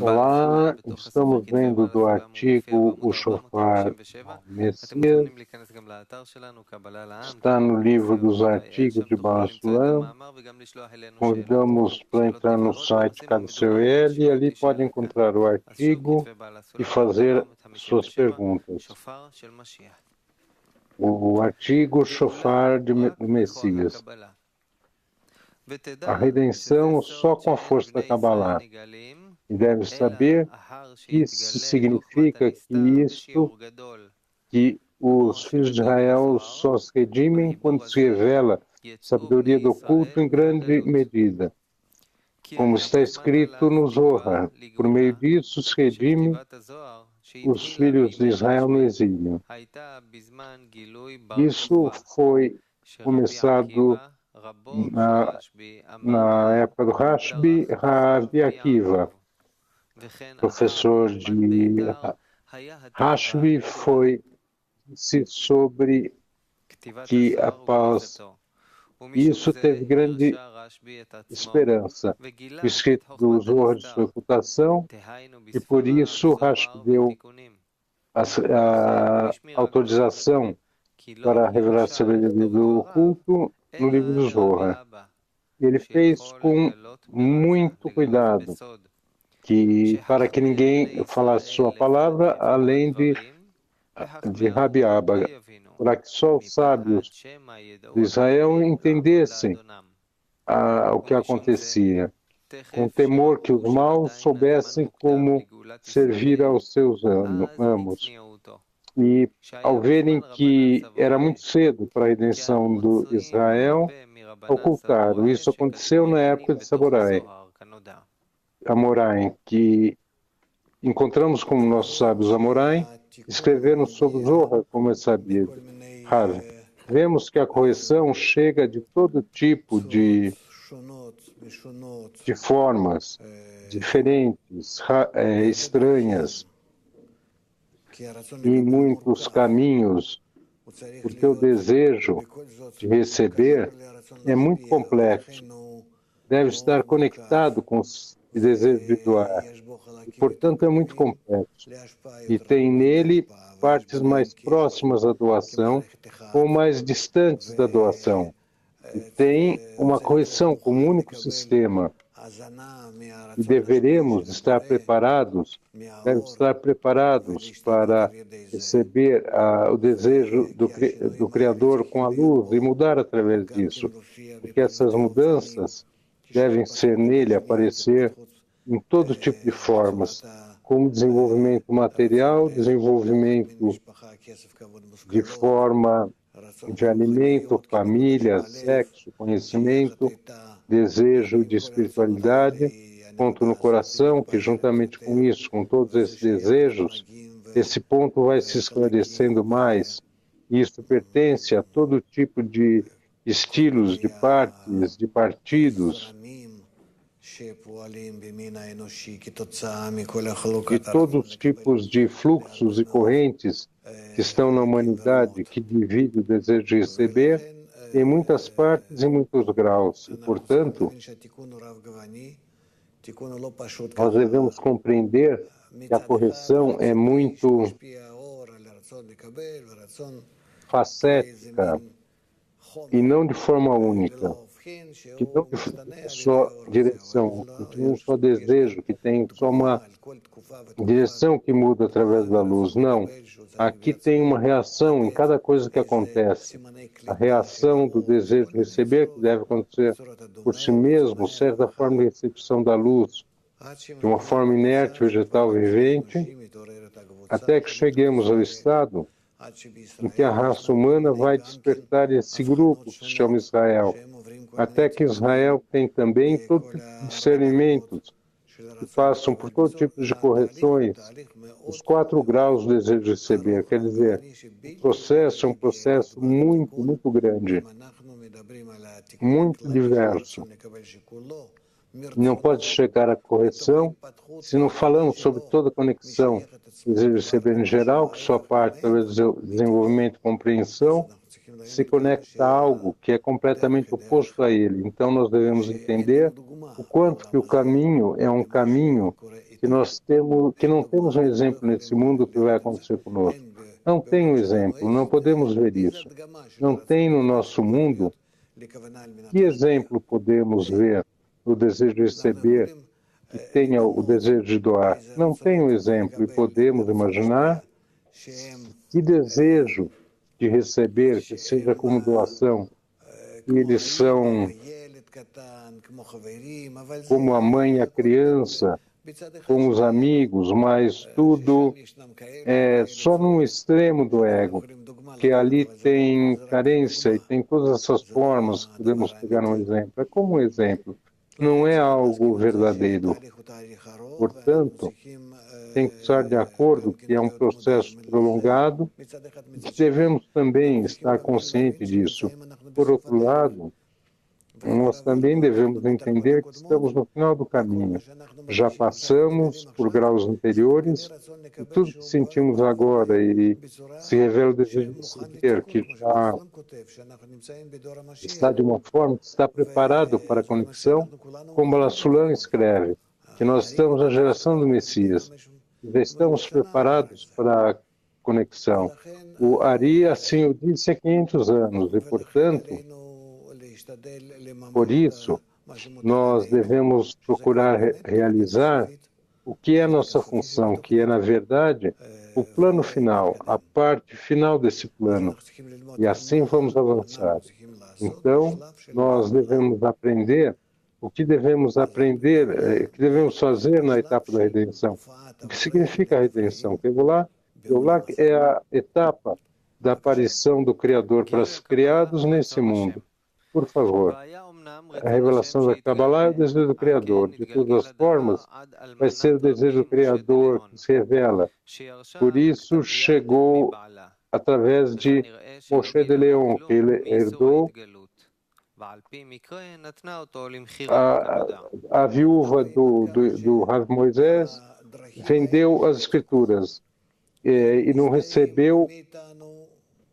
Olá, estamos vendo do artigo O Shofar do Messias, está no livro dos artigos de Baal Sulam. Convidamos para entrar no site KCOL e ali pode encontrar o artigo e fazer suas perguntas. O artigo Shofar do Messias. A redenção só com a força da Kabbalah. E deve saber que isso significa que os filhos de Israel só se redimem quando se revela a sabedoria do oculto em grande medida. Como está escrito no Zohar, por meio disso se redime os filhos de Israel no exílio. Isso foi começado na época do Rabi Akiva. Professor de Rashbi foi-se sobre que após isso teve grande esperança. O escrito do Zohar de sua reputação, e por isso Rashbi deu a autorização para revelar a sabedoria do oculto no livro do Zohar. Ele fez com muito cuidado para que ninguém falasse sua palavra além de Rabi Abba, para que só os sábios de Israel entendessem o que acontecia, com temor que os maus soubessem como servir aos seus amos. E ao verem que era muito cedo para a redenção do Israel, ocultaram. Isso aconteceu na época de Amoraim, que encontramos como nossos sábios Amoraim, escreveram sobre Zohar, como é sabido. Vemos que a correção chega de todo tipo de formas diferentes, estranhas, em muitos caminhos, porque o desejo de receber é muito complexo. Deve estar conectado com os desejos de doar. E, portanto, é muito complexo. E tem nele partes mais próximas da doação ou mais distantes da doação. E tem uma correção como um único sistema. E devemos estar preparados, para receber o desejo do Criador com a luz e mudar através disso. Porque essas mudanças devem ser nele aparecer em todo tipo de formas, como desenvolvimento material, desenvolvimento de forma de alimento, família, sexo, conhecimento, desejo de espiritualidade, ponto no coração, que juntamente com isso, com todos esses desejos, esse ponto vai se esclarecendo mais. Isso pertence a todo tipo de estilos, de partes, de partidos, e todos os tipos de fluxos e correntes que estão na humanidade, que divide o desejo de receber, em muitas partes e muitos graus. E, portanto, nós devemos compreender que a correção é muito facética e não de forma única, que não tem só direção, que tem um só desejo, que tem só uma direção que muda através da luz. Não. Aqui tem uma reação em cada coisa que acontece. A reação do desejo de receber, que deve acontecer por si mesmo, certa forma de recepção da luz, de uma forma inerte, vegetal, vivente, até que cheguemos ao estado em que a raça humana vai despertar esse grupo que se chama Israel, até que Israel tem também todo tipo de discernimentos que passam por todo tipo de correções, os 4 graus do desejo de receber. Quer dizer, o processo é um processo muito, muito grande, muito diverso. Não pode chegar à correção se não falamos sobre toda a conexão do desejo de receber em geral, que só parte através do desenvolvimento e compreensão, se conecta a algo que é completamente oposto a ele. Então nós devemos entender o quanto que o caminho é um caminho que nós temos, que não temos um exemplo nesse mundo que vai acontecer conosco. Não tem um exemplo, não podemos ver isso. Não tem no nosso mundo. Que exemplo podemos ver no desejo de receber que tenha o desejo de doar? Não tem um exemplo e podemos imaginar que desejo de receber que seja como doação, que eles são como a mãe e a criança, com os amigos, mas tudo é só num extremo do ego, que ali tem carência e tem todas essas formas que podemos pegar um exemplo. É como um exemplo, não é algo verdadeiro. Portanto, tem que estar de acordo que é um processo prolongado e que devemos também estar conscientes disso. Por outro lado, nós também devemos entender que estamos no final do caminho. Já passamos por graus anteriores e tudo que sentimos agora e se revela o desejo de saber que já está de uma forma que está preparado para a conexão, como Balassulam escreve, que nós estamos na geração do Messias, já estamos preparados para a conexão. O Ari assim o disse há 500 anos e, portanto, por isso, nós devemos procurar realizar o que é a nossa função, que é, na verdade, o plano final, a parte final desse plano. E assim vamos avançar. Então, nós devemos aprender o que devemos aprender, o que devemos fazer na etapa da redenção. O que significa a redenção? Geulah é a etapa da aparição do Criador para os criados nesse mundo. Por favor, a revelação da Kabbalah é o desejo do Criador. De todas as formas, vai ser o desejo do Criador que se revela. Por isso, chegou através de Moshe de Leon, que ele herdou a viúva do Rav Moisés, vendeu as escrituras e não recebeu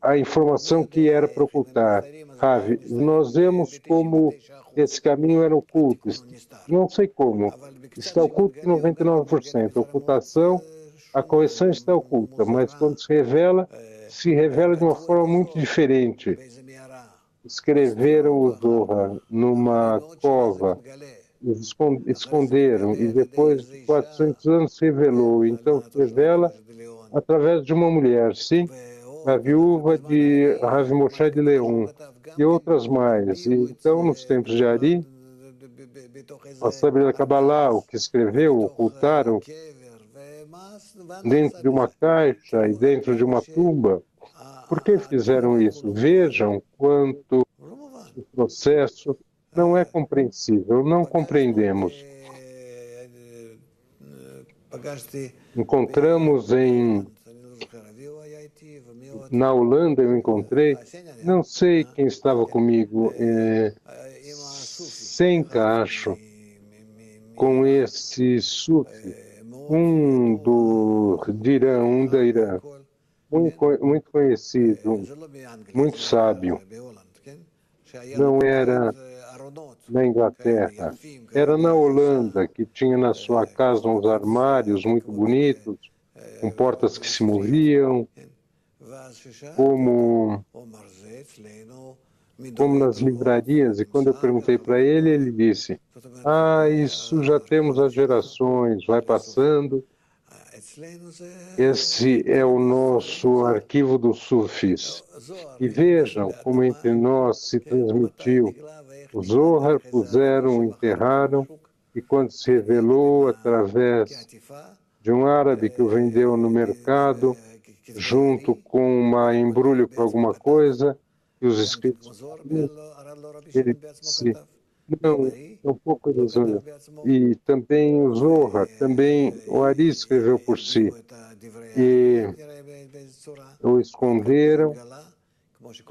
a informação que era para ocultar. Rav, nós vemos como esse caminho era oculto. Não sei como. Está oculto em 99%. A ocultação, a correção está oculta, mas quando se revela de uma forma muito diferente. Escreveram o Zohar numa cova, esconderam, e depois de 400 anos se revelou. Então se revela através de uma mulher, sim, a viúva de Rav Moshe de Leon, e outras mais. E, então, nos tempos de Ari, a Saber da Kabbalah, o que escreveu, ocultaram dentro de uma caixa e dentro de uma tumba. Por que fizeram isso? Vejam quanto o processo não é compreensível, não compreendemos. Encontramos na Holanda, eu encontrei, não sei quem estava comigo, 100 cachos com esse sufi, um da Irã, muito conhecido, muito sábio. Não era na Inglaterra, era na Holanda, que tinha na sua casa uns armários muito bonitos, com portas que se moviam, como nas livrarias. E quando eu perguntei para ele, ele disse: isso já temos há gerações, vai passando. Esse é o nosso arquivo dos sufis. E vejam como entre nós se transmitiu. O Zohar puseram, enterraram, e quando se revelou através de um árabe que o vendeu no mercado, junto com um embrulho para alguma coisa, e os escritos, ele disse, não, é um pouco ilusório. E também o Zohar, também o Ari escreveu por si. E o esconderam,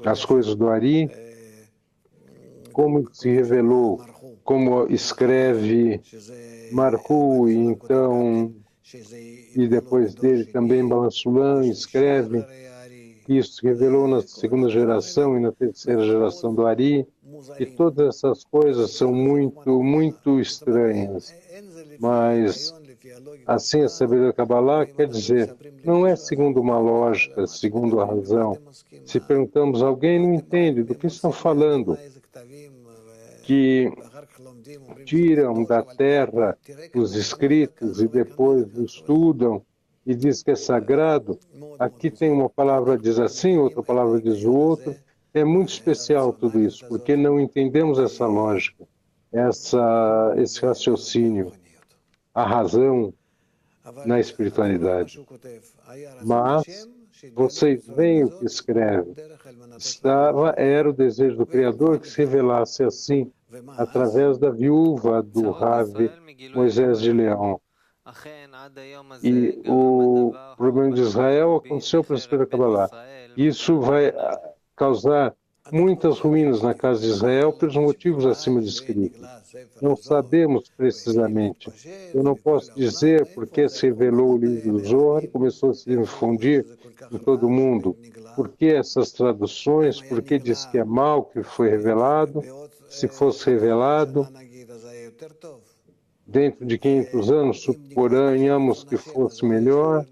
as coisas do Ari, como se revelou, como escreve Marhu, e então, e depois dele também Balassulam escreve, que isso se revelou na segunda geração e na terceira geração do Ari, e todas essas coisas são muito estranhas. Mas, assim, a sabedoria da Kabbalah quer dizer, não é segundo uma lógica, segundo a razão. Se perguntamos, alguém não entende do que estão falando, que tiram da terra os escritos e depois estudam e diz que é sagrado. Aqui tem uma palavra diz assim, outra palavra diz o outro. É muito especial tudo isso, porque não entendemos essa lógica, esse raciocínio, a razão na espiritualidade. Mas vocês veem o que escreve. Era o desejo do Criador que se revelasse assim, através da viúva do Rav Moisés de Leão. E o problema de Israel aconteceu para a Sabedoria da Kabbalah. Isso vai causar muitas ruínas na casa de Israel pelos motivos acima descritos. Não sabemos precisamente. Eu não posso dizer porque se revelou o livro do Zohar e começou a se difundir em todo o mundo. Por que essas traduções? Por que diz que é mal que foi revelado? Se fosse revelado dentro de 500 anos, suponhamos que fosse melhor,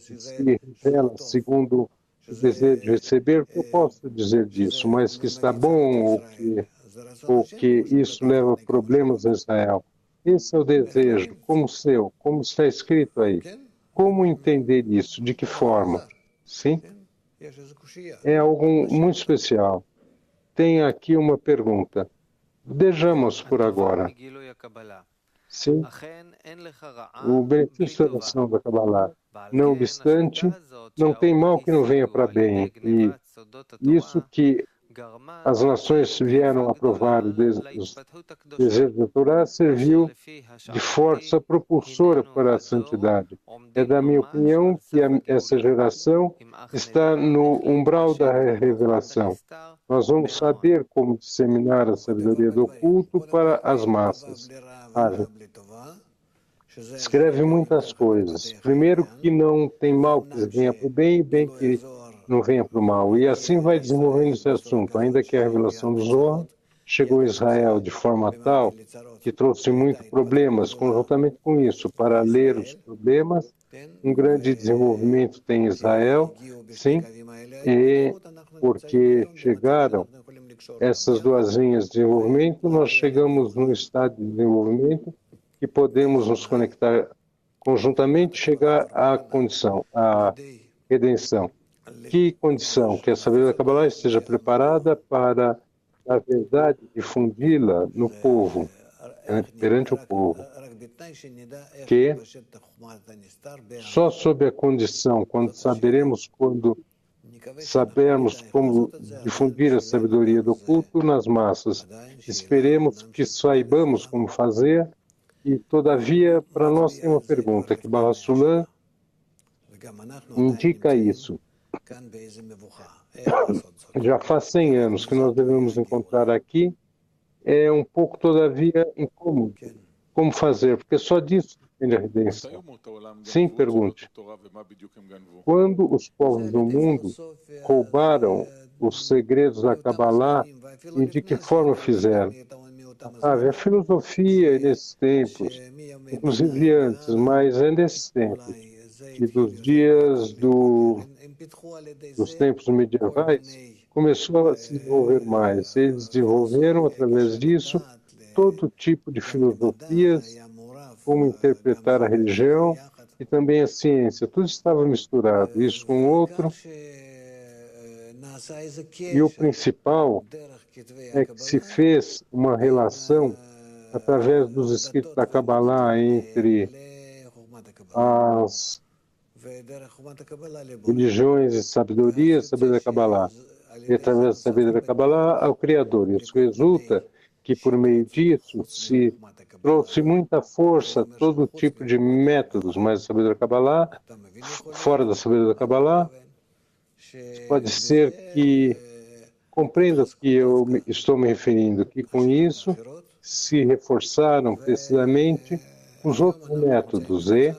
se revela segundo o desejo de receber, o que eu posso dizer disso? Mas que está bom ou que isso leva a problemas a Israel. Esse é o desejo, como seu, como está escrito aí. Como entender isso? De que forma? Sim? É algo muito especial. Tem aqui uma pergunta. Deixamos por agora. Sim? O benefício da ação da Kabbalah. Não obstante, não tem mal que não venha para bem. E isso que as nações vieram aprovar o desejo da Torá serviu de força propulsora para a santidade. É da minha opinião que essa geração está no umbral da revelação. Nós vamos saber como disseminar a sabedoria do oculto para as massas. Escreve muitas coisas. Primeiro que não tem mal que venha para o bem e bem que não venha para o mal. E assim vai desenvolvendo esse assunto. Ainda que a revelação do Zohar chegou a Israel de forma tal que trouxe muitos problemas, conjuntamente com isso, para ler os problemas, um grande desenvolvimento tem Israel, sim, e porque chegaram essas duas linhas de desenvolvimento, nós chegamos num estado de desenvolvimento que podemos nos conectar conjuntamente e chegar à condição, à redenção. Que condição? Que a sabedoria da Kabbalah esteja preparada para, na verdade, difundi-la no povo, perante o povo. Que só sob a condição, quando sabermos como difundir a sabedoria do culto nas massas, esperemos que saibamos como fazer. E, todavia, para nós tem uma pergunta, que Baal HaSulam indica isso. Já faz 100 anos que nós devemos encontrar aqui, é um pouco, todavia, incômodo. Como fazer? Porque só disso depende a redenção. Sim, pergunte. Quando os povos do mundo roubaram os segredos da Kabbalah, e de que forma fizeram? A filosofia nesses tempos, inclusive antes, mas é nesses tempos, e dos dias dos tempos medievais, começou a se desenvolver mais. Eles desenvolveram, através disso, todo tipo de filosofias, como interpretar a religião e também a ciência. Tudo estava misturado, isso com o outro. E o principal é que se fez uma relação através dos escritos da Kabbalah entre as religiões e sabedoria da Kabbalah. E através da sabedoria da Kabbalah ao Criador. Isso resulta que por meio disso se trouxe muita força todo tipo de métodos, mas a sabedoria da Kabbalah, fora da sabedoria da Kabbalah, pode ser que compreenda o que eu estou me referindo, que com isso se reforçaram precisamente os outros métodos e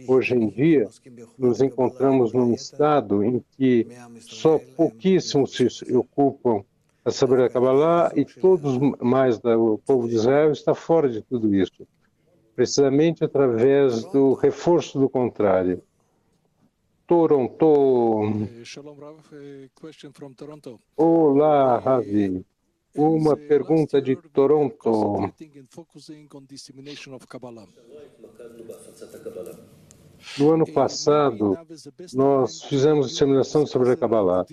Hoje em dia, nos encontramos num estado em que só pouquíssimos se ocupam da saber da Kabbalah e todos mais do povo de Israel está fora de tudo isso, precisamente através do reforço do contrário. Toronto. Olá, Ravi. Uma pergunta de Toronto. No ano passado, nós fizemos disseminação sobre a Kabbalah.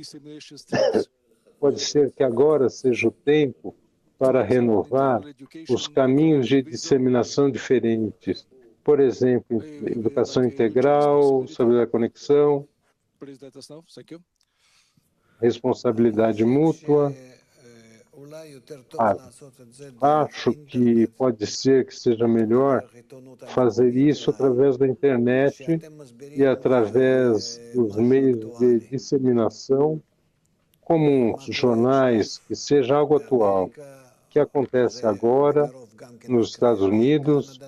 Pode ser que agora seja o tempo para renovar os caminhos de disseminação diferentes. Por exemplo, educação integral, saber a conexão, responsabilidade mútua. Acho que pode ser que seja melhor fazer isso através da internet e através dos meios de disseminação comuns, jornais, que seja algo atual, que acontece agora nos Estados Unidos,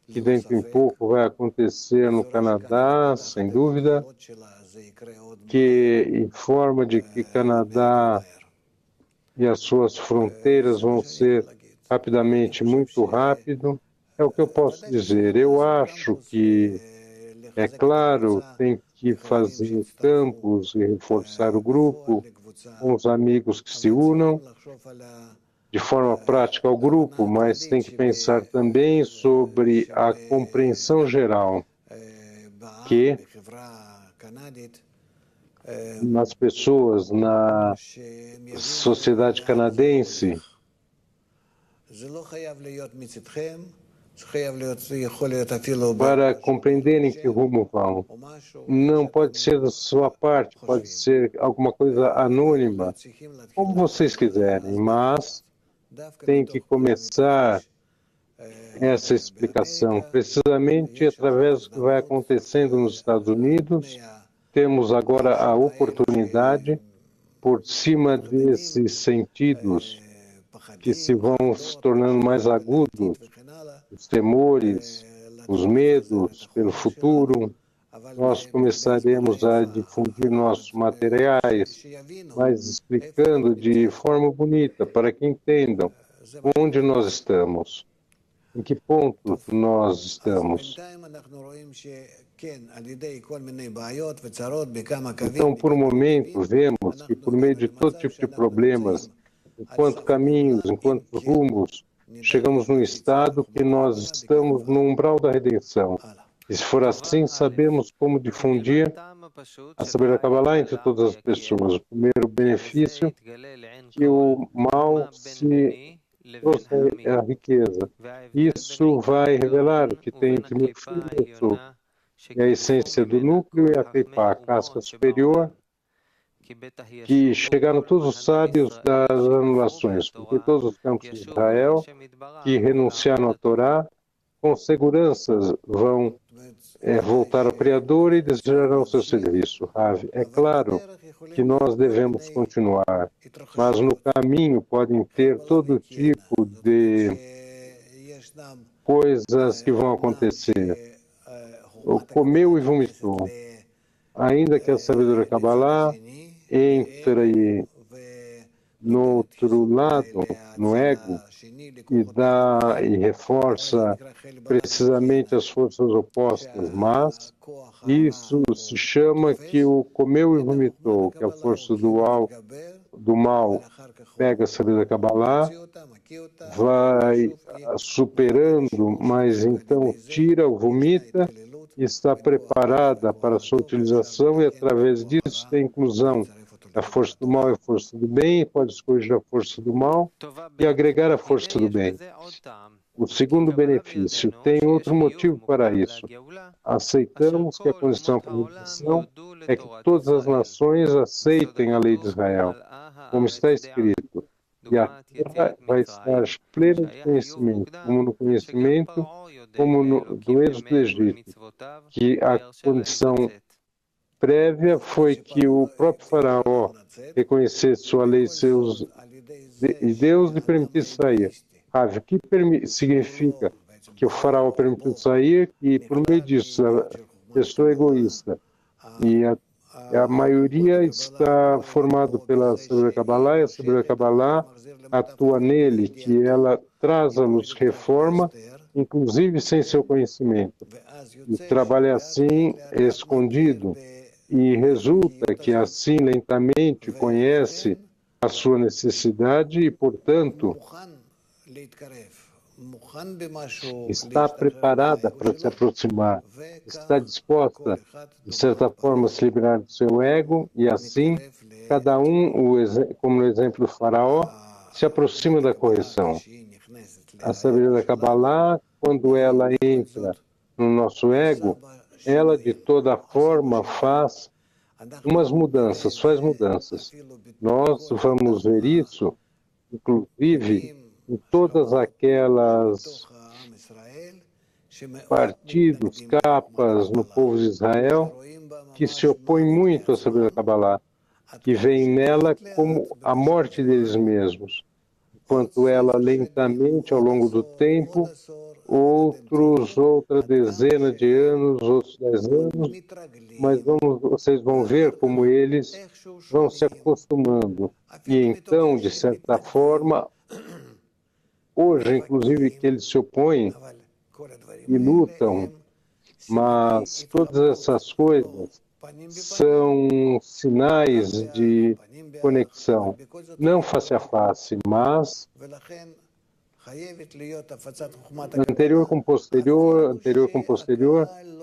que dentro em pouco vai acontecer no Canadá, sem dúvida, que informa de que Canadá e as suas fronteiras vão ser rapidamente muito rápido. É o que eu posso dizer. Eu acho que, é claro, tem que fazer campos e reforçar o grupo, com os amigos que se unam, de forma prática ao grupo, mas tem que pensar também sobre a compreensão geral, que nas pessoas, na sociedade canadense, para compreenderem que rumo vão. Não pode ser da sua parte, pode ser alguma coisa anônima, como vocês quiserem, mas tem que começar essa explicação precisamente através do que vai acontecendo nos Estados Unidos. Temos agora a oportunidade, por cima desses sentidos que se vão se tornando mais agudos, os temores, os medos pelo futuro, nós começaremos a difundir nossos materiais, mas explicando de forma bonita, para que entendam onde nós estamos, em que ponto nós estamos. Então, por um momento, vemos que por meio de todo tipo de problemas, enquanto caminhos, enquanto rumos, chegamos num estado que nós estamos no umbral da redenção. E se for assim, sabemos como difundir a saber da Kabbalah entre todas as pessoas. O primeiro benefício, que o mal se trouxe a riqueza. Isso vai revelar o que tem entre meu filho e eu sou. E a essência do núcleo é a Clipá, a casca superior, que chegaram todos os sábios das anulações, porque todos os campos de Israel que renunciaram à Torá, com segurança vão voltar ao Criador e desejarão o seu serviço. Rav, é claro que nós devemos continuar, mas no caminho podem ter todo tipo de coisas que vão acontecer. Comeu e vomitou. Ainda que a sabedoria Kabbalah entre no outro lado, no ego, e reforça precisamente as forças opostas, mas isso se chama que o comeu e vomitou, que a força do mal pega a sabedoria Kabbalah, vai superando, mas então tira, vomita, e está preparada para a sua utilização, e através disso tem inclusão da força do mal e a força do bem, e pode escolher a força do mal e agregar a força do bem. O segundo benefício, tem outro motivo para isso. Aceitamos que a condição para a redenção é que todas as nações aceitem a lei de Israel, como está escrito, e a terra vai estar plena de conhecimento, como no conhecimento, como do êxodo do Egito, que a condição prévia foi que o próprio faraó reconhecesse sua lei e Deus lhe permitisse sair. Rav, o que significa que o faraó permitiu sair, e por meio disso, a pessoa egoísta e a maioria está formado pela sabedoria Kabbalah, e a sabedoria Kabbalah atua nele, que ela traz a luz, reforma, inclusive sem seu conhecimento. E trabalha assim, escondido, e resulta que assim, lentamente, conhece a sua necessidade e, portanto, está preparada para se aproximar, está disposta, de certa forma, a se liberar do seu ego, e assim, cada um, como no exemplo do faraó, se aproxima da correção. A sabedoria da Kabbalah, quando ela entra no nosso ego, ela de toda forma faz mudanças. Nós vamos ver isso, inclusive, em todas aquelas partidos, capas no povo de Israel, que se opõem muito à sabedoria da Kabbalah, que veem nela como a morte deles mesmos, enquanto ela lentamente, ao longo do tempo, outra dezena de anos, outros 10 anos, mas vocês vão ver como eles vão se acostumando. E então, de certa forma, hoje, inclusive, que eles se opõem e lutam, mas todas essas coisas são sinais de conexão, não face a face, mas anterior com posterior,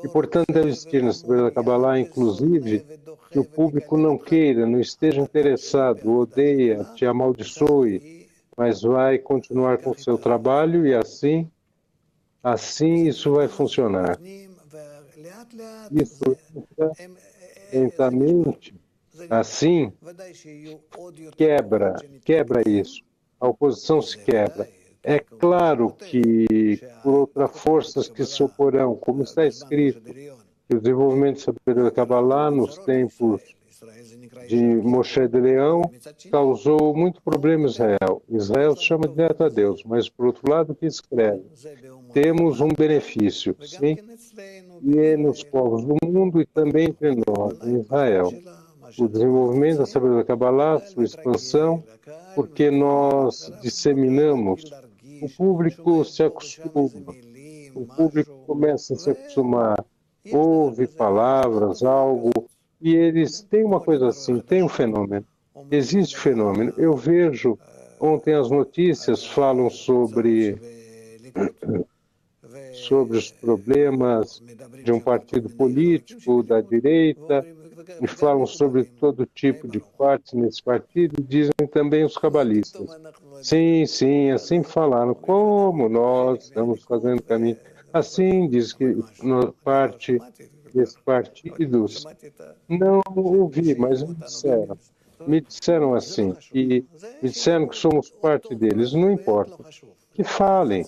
e portanto deve existir na sabedoria da Kabbalah, inclusive, que o público não queira, não esteja interessado, odeia, te amaldiçoe, mas vai continuar com o seu trabalho, e assim isso vai funcionar. Isso lentamente, assim, quebra isso. A oposição se quebra. É claro que, por outras forças que se oporão, como está escrito, que o desenvolvimento da sabedoria da Kabbalah nos tempos de Moshe de Leão causou muito problema em Israel. Israel se chama direto a Deus, mas, por outro lado, o que escreve? Temos um benefício, sim, e é nos povos do mundo e também entre nós, em Israel. O desenvolvimento da sabedoria da Kabbalah, sua expansão, porque nós disseminamos, o público se acostuma, o público começa a se acostumar, ouve palavras, algo, e eles têm uma coisa assim, tem um fenômeno, existe fenômeno. Eu vejo, ontem as notícias falam sobre os problemas de um partido político da direita, e falam sobre todo tipo de partes nesse partido, e dizem também os cabalistas. Sim, assim falaram, como nós estamos fazendo caminho. Assim, diz que parte desses partidos, não ouvi, mas me disseram assim, e me disseram que somos parte deles, não importa, que falem.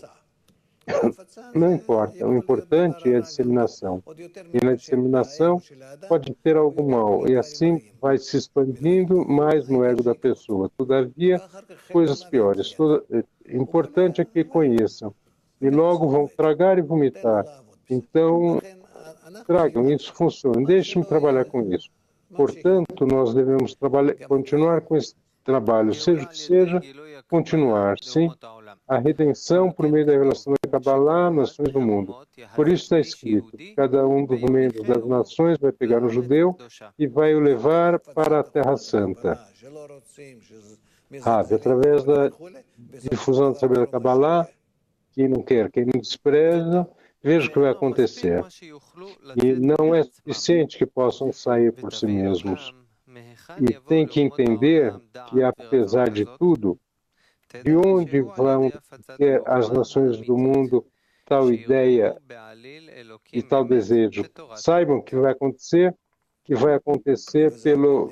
Não importa, o importante é a disseminação. E na disseminação pode ter algum mal, e assim vai se expandindo mais no ego da pessoa. Todavia, coisas piores. Importante é que conheçam. E logo vão tragar e vomitar. Então, tragam, isso funciona. Deixe-me trabalhar com isso. Portanto, nós devemos continuar com esse trabalho, seja o que seja, continuar, sim, a redenção por meio da revelação da Kabbalah, nações do mundo. Por isso está escrito, cada um dos membros das nações vai pegar um judeu e vai o levar para a Terra Santa. Através da difusão da sabedoria da Kabbalah, quem não quer, quem não despreza, veja o que vai acontecer. E não é suficiente que possam sair por si mesmos. E tem que entender que, apesar de tudo, de onde vão ter as nações do mundo tal ideia e tal desejo? Saibam que vai acontecer pela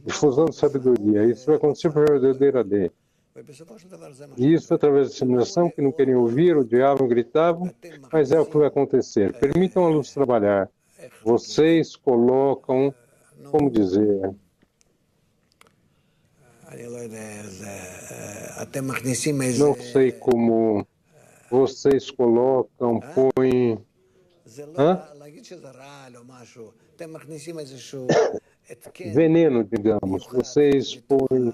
difusão de sabedoria. Isso vai acontecer pela verdadeira lei. E isso através da disseminação, que não queriam ouvir, odiavam, gritavam, mas é o que vai acontecer. Permitam a luz trabalhar. Vocês colocam, como dizer, não sei como vocês colocam, põem... Hã? Veneno, digamos. Vocês põem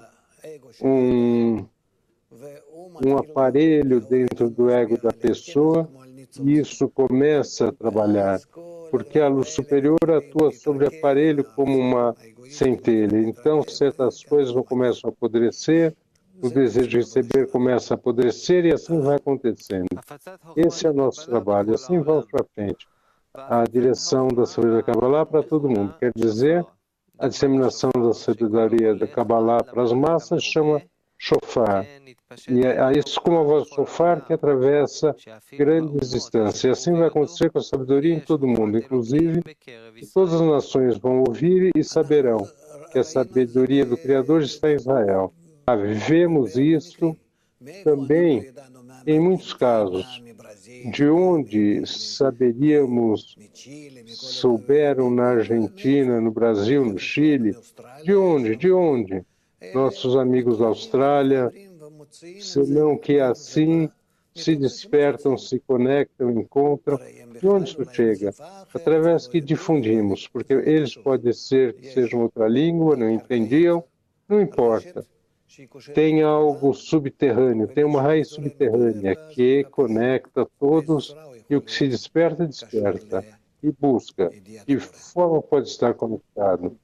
um aparelho dentro do ego da pessoa e isso começa a trabalhar, porque a luz superior atua sobre o aparelho como uma centelha. Então, certas coisas não começam a apodrecer, o desejo de receber começa a apodrecer e assim vai acontecendo. Esse é o nosso trabalho, assim vamos para frente. A direção da sabedoria da Kabbalah para todo mundo, quer dizer, a disseminação da sabedoria da Kabbalah para as massas chama shofar. E é isso como a voz do shofar que atravessa grandes distâncias. E assim vai acontecer com a sabedoria em todo mundo, inclusive todas as nações vão ouvir e saberão que a sabedoria do Criador está em Israel. Vivemos isso também em muitos casos. De onde souberam na Argentina, no Brasil, no Chile? De onde? De onde? Nossos amigos da Austrália, senão que assim se despertam, se conectam, encontram. De onde isso chega? Através que difundimos, porque eles pode ser que sejam outra língua, não entendiam, não importa. Tem algo subterrâneo, tem uma raiz subterrânea que conecta todos e o que se desperta, desperta e busca. De forma pode estar conectado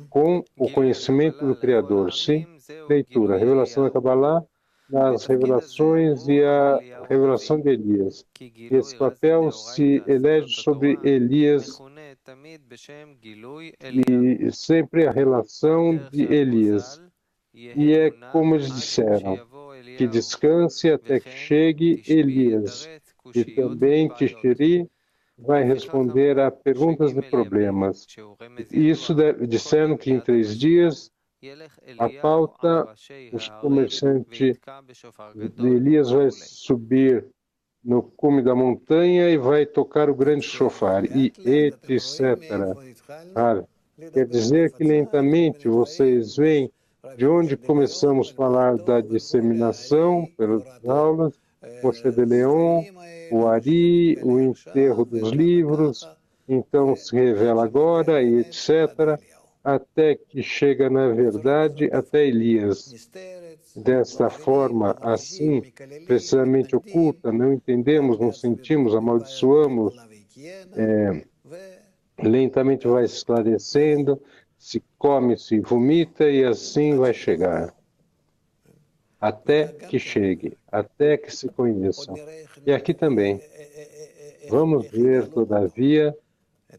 com o conhecimento do Criador, sim? Leitura, revelação da Kabbalah, nas revelações e a revelação de Elias. E esse papel se elege sobre Elias e sempre a relação de Elias. E é como eles disseram, que descanse até que chegue Elias. E também Tishri vai responder a perguntas e problemas. Isso disseram que em 3 dias a pauta, os comerciantes de Elias vai subir no cume da montanha e vai tocar o grande shofar, e etc. Quer dizer que lentamente vocês veem de onde começamos a falar da disseminação pelas aulas, Moshe de Leon, o Ari, o enterro dos livros, então se revela agora e etc., até que chega, na verdade, até Elias. Desta forma, assim, precisamente oculta, não entendemos, não sentimos, amaldiçoamos, lentamente vai se esclarecendo, se come, se vomita e assim vai chegar. Até que chegue, até que se conheçam. E aqui também, vamos ver, todavia,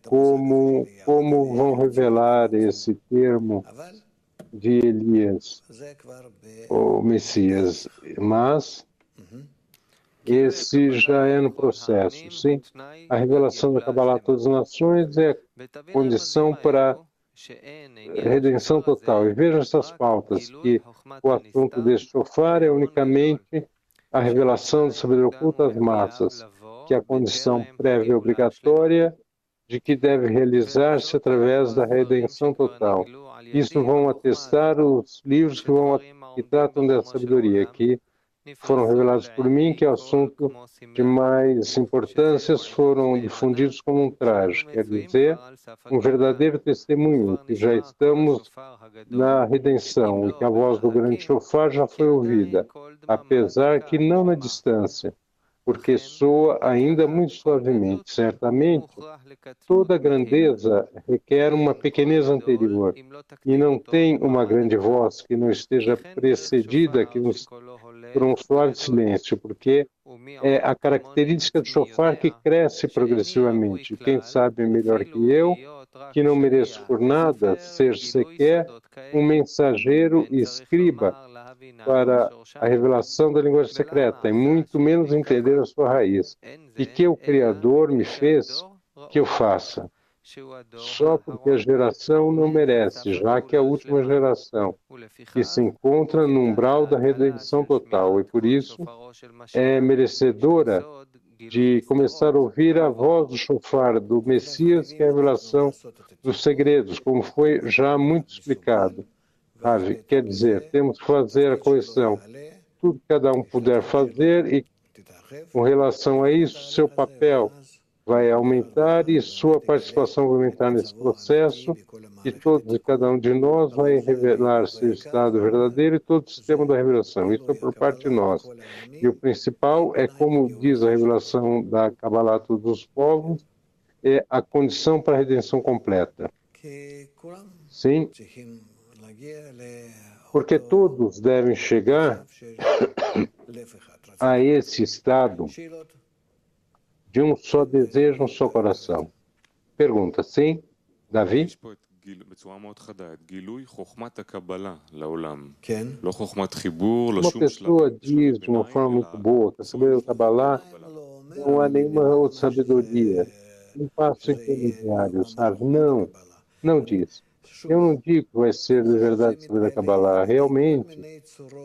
como vão revelar esse termo de Elias, o Messias. Mas esse já é no processo, sim? A revelação da Kabbalah a todas as nações é a condição para redenção total. E vejam essas pautas, que o assunto deste shofar é unicamente a revelação da sabedoria oculta às massas, que é a condição prévia e obrigatória de que deve realizar-se através da redenção total. Isso vão atestar os livros que tratam dessa sabedoria, que foram revelados por mim, que é o assunto de mais importância, foram difundidos como um traje, quer dizer, um verdadeiro testemunho, que já estamos na redenção e que a voz do grande shofar já foi ouvida, apesar que não na distância, porque soa ainda muito suavemente. Certamente, toda grandeza requer uma pequenez anterior, e não tem uma grande voz que não esteja precedida por um suave silêncio, porque é a característica do shofar que cresce progressivamente. Quem sabe melhor que eu, que não mereço por nada ser sequer um mensageiro e escriba para a revelação da linguagem secreta, e muito menos entender a sua raiz. E que o Criador me fez que eu faça. Só porque a geração não merece, já que é a última geração, que se encontra no umbral da redenção total, e por isso é merecedora de começar a ouvir a voz do shofar do Messias, que é a revelação dos segredos, como foi já muito explicado. Quer dizer, temos que fazer a correção. Tudo que cada um puder fazer e Com relação a isso, seu papel vai aumentar e sua participação vai aumentar nesse processo, e todos e cada um de nós vai revelar seu estado verdadeiro e todo o sistema da revelação. Isso é por parte de nós. E o principal é, como diz a revelação da Kabbalah a todos os povos, é a condição para a redenção completa. Sim, porque todos devem chegar a esse estado de um só desejo, um só coração. Pergunta, sim, Davi? Uma pessoa diz de uma forma muito boa que a sabedoria do Kabbalah não há nenhuma outra sabedoria, um passo intermediário, sabe? Não, não diz. Eu não digo que vai ser de verdade a sabedoria da Kabbalah. Realmente,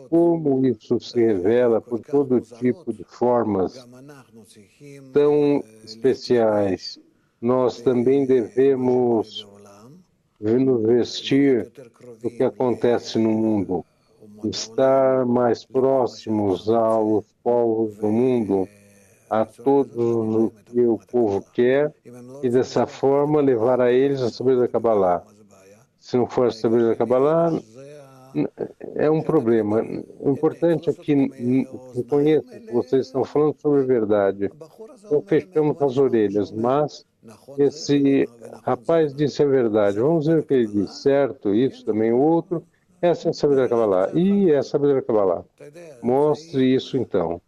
como isso se revela por todo tipo de formas tão especiais, nós também devemos nos vestir do que acontece no mundo, estar mais próximos aos povos do mundo, a todos o que o povo quer, e dessa forma levar a eles a sabedoria da Kabbalah. Se não for a sabedoria da Kabbalah, é um problema. O importante é que reconheçam que vocês estão falando sobre a verdade. Então fechamos as orelhas, mas esse rapaz disse a verdade. Vamos ver o que ele disse, certo? Isso também, o outro. Essa é a sabedoria da Kabbalah. E essa é a sabedoria da Kabbalah. Mostre isso então.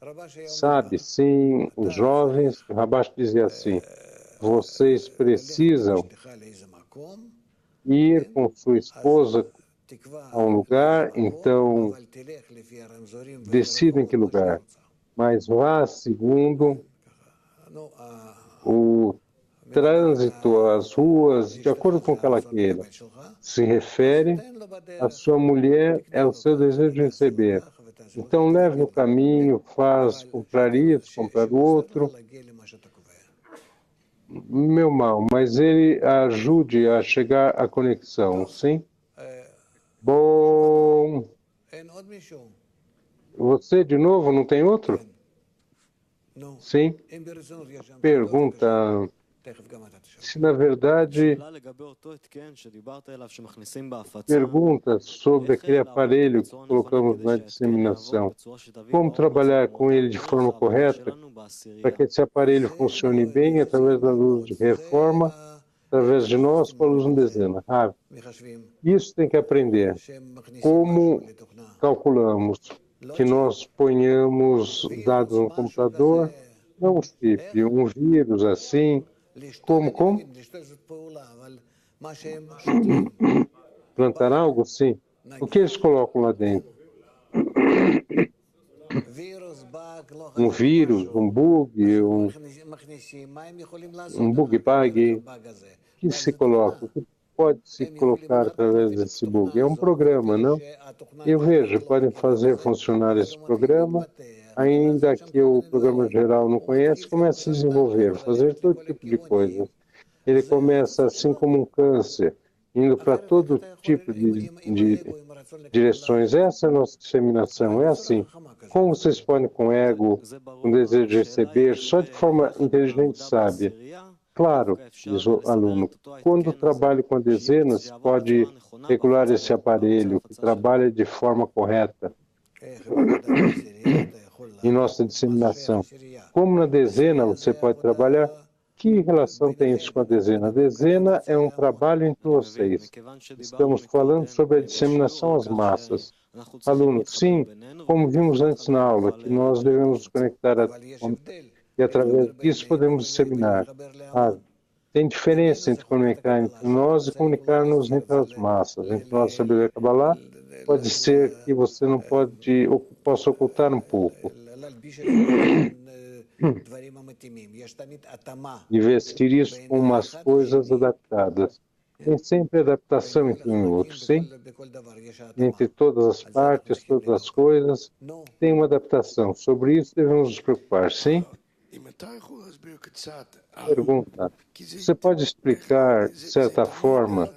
Sabe, sim, os jovens, Rabash dizia assim, vocês precisam ir com sua esposa a um lugar, então decida em que lugar, mas vá segundo o trânsito, as ruas, de acordo com o que ela queira. Se refere à sua mulher, é o seu desejo de receber. Então leve no caminho, faz comprar isso, comprar o outro. Meu mal, mas ele ajude a chegar à conexão, sim? Bom, você de novo, não tem outro? Sim? Pergunta, se na verdade pergunta sobre aquele aparelho que colocamos na disseminação, como trabalhar com ele de forma correta para que esse aparelho funcione bem através da luz de reforma, através de nós com a luz no dezena. Isso tem que aprender. Como calculamos que nós ponhamos dados no computador, não um chip, um vírus assim, como? Plantar algo? Sim. O que eles colocam lá dentro? Um vírus, um bug, um bug bug. O que se coloca? O que pode se colocar através desse bug? É um programa, não? Eu vejo, podem fazer funcionar esse programa, ainda que o programa geral não conhece, começa a desenvolver, fazer todo tipo de coisa. Ele começa assim como um câncer, indo para todo tipo de direções. Essa é a nossa disseminação, é assim. Como vocês podem com ego, com desejo de receber, só de forma inteligente e sábia. Claro, diz o aluno, quando trabalho com a dezena, se pode regular esse aparelho, que trabalha de forma correta em nossa disseminação. Como na dezena você pode trabalhar? Que relação tem isso com a dezena? A dezena é um trabalho entre vocês. Estamos falando sobre a disseminação às massas. Aluno, sim, como vimos antes na aula, que nós devemos nos conectar e através disso podemos disseminar. Tem diferença entre comunicar entre nós e comunicar-nos entre as massas. Entre nós, sabedoria Kabbalah, pode ser que você não pode, ou possa ocultar um pouco. E vestir isso com umas coisas adaptadas. Tem sempre adaptação entre um e outro, sim? Entre todas as partes, todas as coisas, tem uma adaptação. Sobre isso devemos nos preocupar, sim? Pergunta, você pode explicar, de certa forma,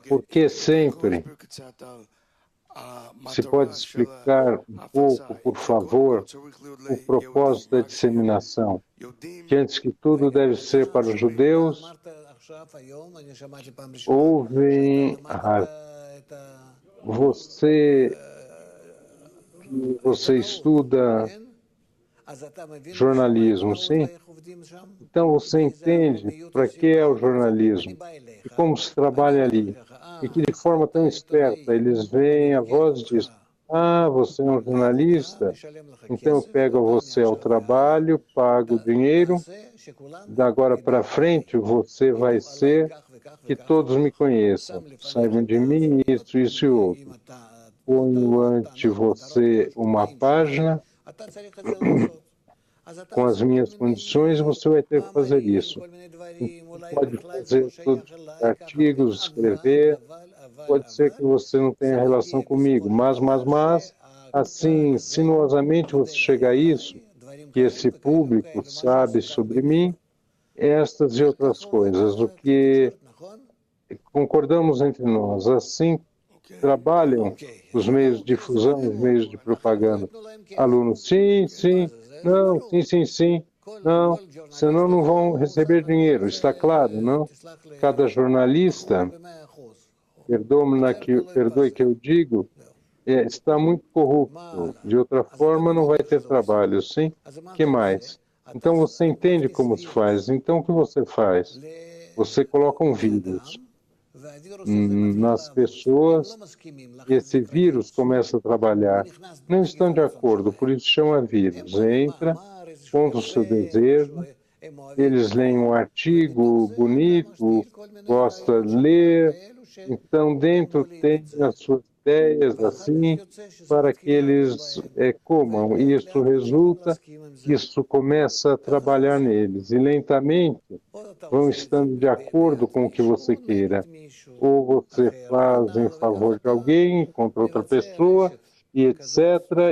por que sempre Se pode explicar um pouco, por favor, o propósito da disseminação, que antes que tudo deve ser para os judeus? Ouvem, você estuda jornalismo, sim? Então você entende para que é o jornalismo e como se trabalha ali. E que de forma tão esperta eles veem a voz e dizem: você é um jornalista? Então eu pego você ao trabalho, pago o dinheiro, da agora para frente você vai ser que todos me conheçam, saibam de mim, isso e outro. Ponho ante você uma página com as minhas condições, você vai ter que fazer isso. Pode fazer todos os artigos, escrever, pode ser que você não tenha relação comigo, mas, assim, sinuosamente você chega a isso, que esse público sabe sobre mim, estas e outras coisas, o que concordamos entre nós. Assim trabalham os meios de difusão, os meios de propaganda. Alunos, sim, não, sim, não, senão não vão receber dinheiro, está claro, não? Cada jornalista, perdoe que eu digo, está muito corrupto. De outra forma, não vai ter trabalho, sim? Que mais? Então, você entende como se faz. Então, o que você faz? Você coloca um vírus nas pessoas e esse vírus começa a trabalhar. Não estão de acordo, por isso chama vírus. Entra, conta o seu desejo, eles leem um artigo bonito, gosta de ler, então dentro tem as suas ideias assim, para que eles comam. Isso resulta, isso começa a trabalhar neles, e lentamente vão estando de acordo com o que você queira. Ou você faz em favor de alguém, contra outra pessoa, e etc.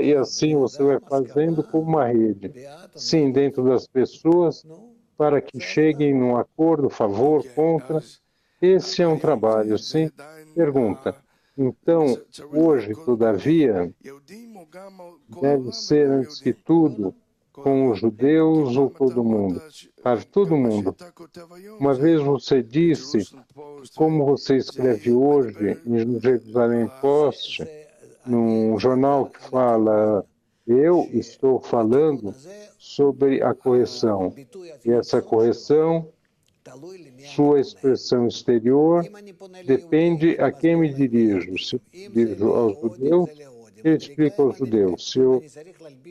E assim você vai fazendo como uma rede. Sim, dentro das pessoas, para que cheguem num acordo, favor, contra. Esse é um trabalho, sim? Pergunta. Então, hoje, todavia, deve ser, antes que tudo, com os judeus ou todo mundo? Todo mundo. Uma vez você disse, como você escreve hoje no Jerusalém Post, num jornal que fala, eu estou falando sobre a correção. E essa correção, sua expressão exterior, depende a quem me dirijo. Se eu dirijo aos judeus, eu explico aos judeus. Se eu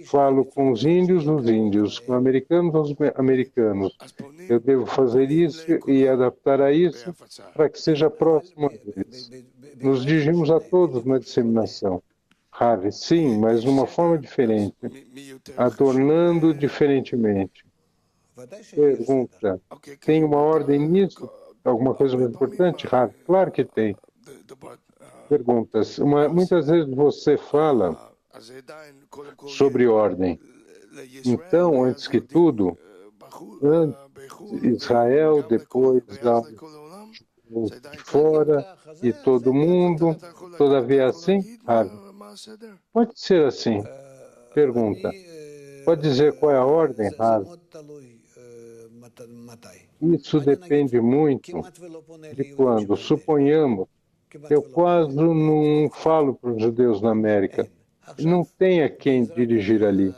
falo com os índios, com americanos, aos americanos. Eu devo fazer isso e adaptar a isso para que seja próximo a eles. Nos dirigimos a todos na disseminação. Ravi, sim, mas de uma forma diferente, adornando diferentemente. Pergunta, tem uma ordem nisso? Alguma coisa mais importante, Ravi? Claro que tem. Perguntas. Muitas vezes você fala sobre ordem. Então, antes que tudo, Israel, depois de fora e todo mundo, todavia assim? Pode ser assim. Pergunta. Pode dizer qual é a ordem, Rav? Isso depende muito de quando. Suponhamos, eu quase não falo para os judeus na América. Não tem a quem dirigir ali.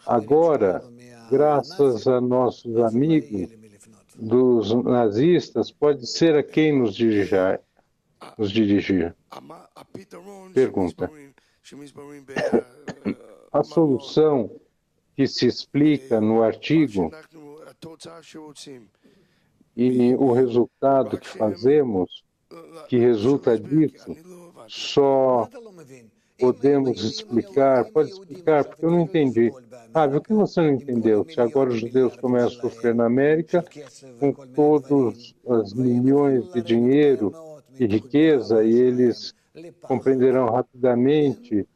Agora, graças a nossos amigos dos nazistas, pode ser a quem nos dirigir. Pergunta. A solução que se explica no artigo e o resultado que fazemos, que resulta disso, só podemos explicar. Pode explicar, porque eu não entendi. O que você não entendeu? Se agora os judeus começam a sofrer na América, com todos os milhões de dinheiro e riqueza, e eles compreenderão rapidamente,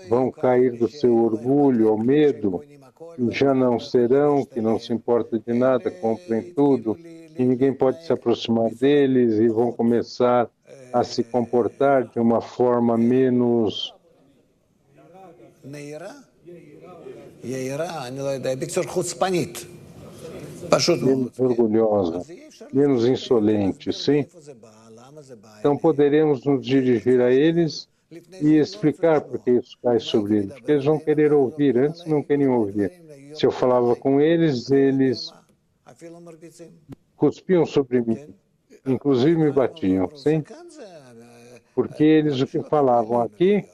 vão cair do seu orgulho ao medo, e já não serão, que não se importa de nada, comprem tudo, e ninguém pode se aproximar deles, e vão começar a se comportar de uma forma menos orgulhosa, menos insolente, sim? Então poderemos nos dirigir a eles e explicar por que isso cai sobre eles, porque eles vão querer ouvir, antes não queriam ouvir. Se eu falava com eles, eles cuspiam sobre mim, inclusive me batiam, sim? Porque eles o que falavam aqui,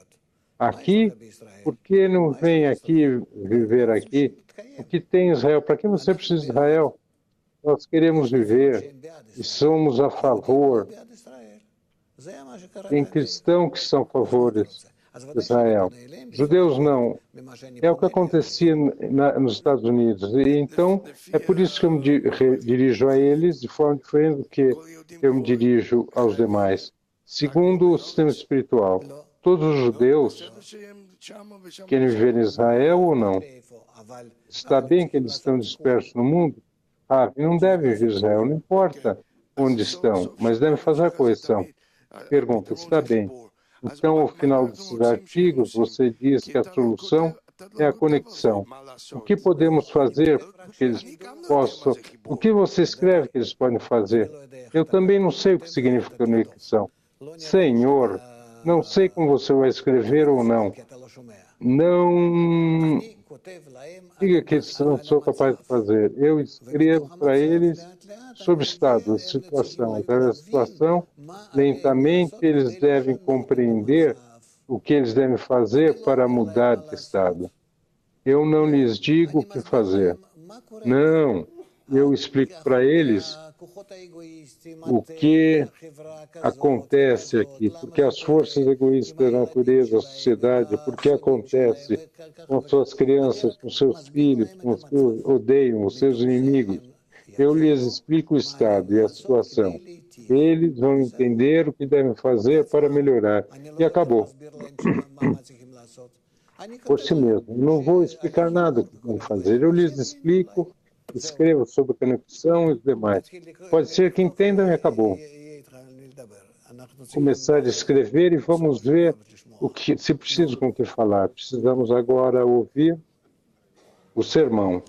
por que não vem aqui viver aqui? O que tem Israel? Para que você precisa de Israel? Nós queremos viver e somos a favor. Tem cristãos que são favores de Israel. Judeus não. É o que acontecia nos Estados Unidos. E, então, é por isso que eu me dirijo a eles de forma diferente do que eu me dirijo aos demais. Segundo o sistema espiritual, todos os judeus querem viver em Israel ou não? Está bem que eles estão dispersos no mundo? Não devem vir a Israel, não importa onde estão, mas devem fazer a correção. Pergunta, está bem. Então, ao final desses artigos, você diz que a solução é a conexão. O que podemos fazer que eles possam... O que você escreve que eles podem fazer? Eu também não sei o que significa conexão. Senhor, não sei como você vai escrever ou não. Não diga que não sou capaz de fazer. Eu escrevo para eles sobre o estado, a situação. Através da situação, lentamente eles devem compreender o que eles devem fazer para mudar de estado. Eu não lhes digo o que fazer. Não, eu explico para eles o que acontece aqui, porque as forças egoístas da natureza, da sociedade, porque acontece com suas crianças, com seus filhos, com os que odeiam, os seus inimigos. Eu lhes explico o estado e a situação. Eles vão entender o que devem fazer para melhorar. E acabou. Por si mesmo. Não vou explicar nada o que vão fazer. Eu lhes explico, escrevo sobre conexão e os demais. Pode ser que entendam e acabou. Começar a escrever e vamos ver o que, se precisa com o que falar. Precisamos agora ouvir o sermão.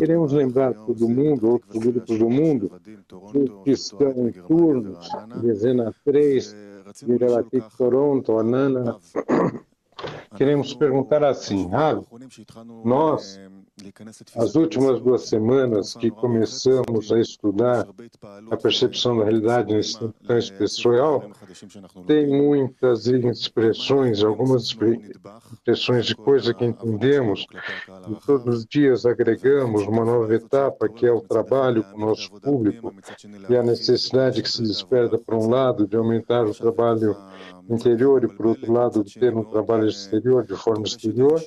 Queremos lembrar todo mundo, outros grupos do mundo, que estão em turnos, dezena 3, Virelatic Toronto, Anana. Queremos perguntar assim, Rav, nós, as últimas 2 semanas que começamos a estudar a percepção da realidade nesse tempo tão especial, tem muitas expressões, algumas expressões de coisa que entendemos, e todos os dias agregamos uma nova etapa, que é o trabalho com o nosso público, e a necessidade que se desperta, por um lado, de aumentar o trabalho interior e, por outro lado, de ter um trabalho exterior, de forma exterior,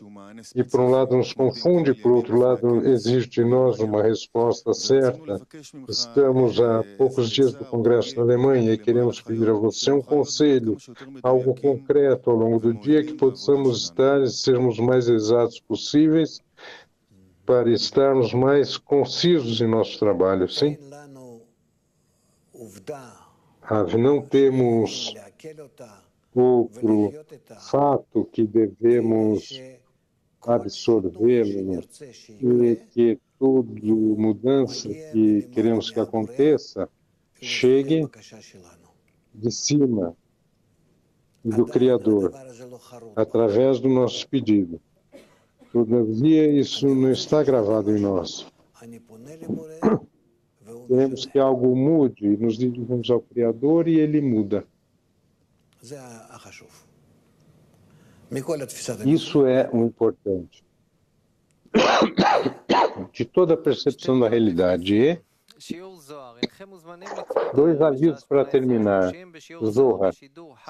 e, por um lado, nos confunde, por outro lado, exige de nós uma resposta certa. Estamos a poucos dias do Congresso na Alemanha e queremos pedir a você um conselho, algo concreto ao longo do dia, que possamos estar e sermos mais exatos possíveis para estarmos mais concisos em nosso trabalho, sim? Não temos outro fato que devemos absorvê-lo e que toda mudança que queremos que aconteça chegue de cima do Criador, através do nosso pedido. Todavia, isso não está gravado em nós. Queremos que algo mude e nos dirigimos ao Criador e ele muda. Isso é o importante. De toda a percepção da realidade. E 2 avisos para terminar. Zohar.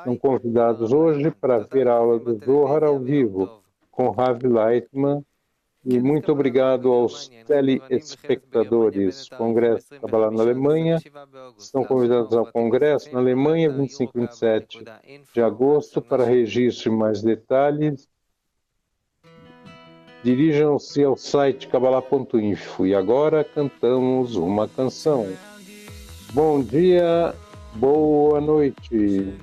São convidados hoje para ver a aula do Zohar ao vivo com Rav Leitman. E muito obrigado aos telespectadores. Congresso de Kabbalah na Alemanha. Estão convidados ao Congresso na Alemanha, 25 e 27 de agosto, para registro e mais detalhes. Dirijam-se ao site kabbalah.info e agora cantamos uma canção. Bom dia, boa noite.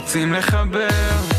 רוצים לחבר